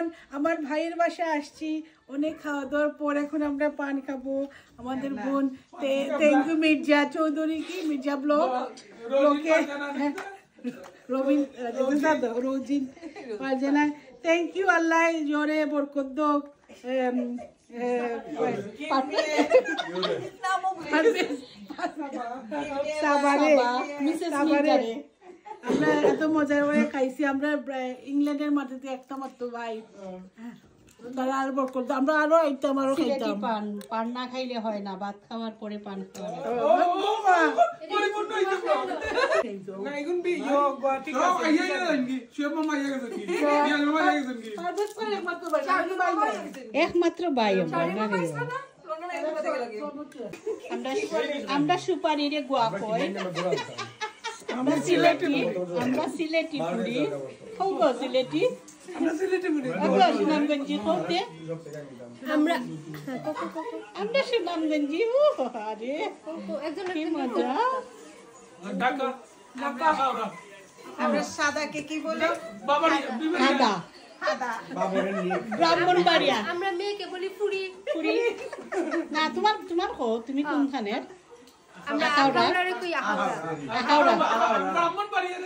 এখন আমার ভাইয়ের বাসায় আসছি, অনেক খাওয়া দাওয়ার পর এখন আমরা পান খাবো। আমাদের বোন থ্যাংক ইউ মির্জা চৌধুরী কি মির্জা ব্লকে রবিন রোজিন পারজানা থ্যাংক ইউ আল্লাহ জোরে বরকত দোক আমরা এত মজা করে খাইছি। আমরা ইংল্যান্ডের মাটিতে একটা মাত্র ভাই, তারা আর বরকত আমরা আরো আইতাম আরো খাইতাম। পান না খাইলে হয় না, ভাত খাওয়ার পরে পান খাওয়া একমাত্র ভাই আমরা সুপারিরে গোয়া কই, আমরা সিলেটি পুরি খাওয়া সিলেটি সুনামগঞ্জি খাওতে আমরা সুনামগঞ্জি আরে কি মজা। আমরা সাদাকে কি বলে সাদা ব্রাহ্মণবাড়িয়া, আমরা মেয়েকে বলি ফুরি পুরি না তোমার তোমার কো তুমি কোনখানের? আমরা আখাউড়া আমরা কই আখাউড়া আখাউড়া ব্রাহ্মণবাড়িয়া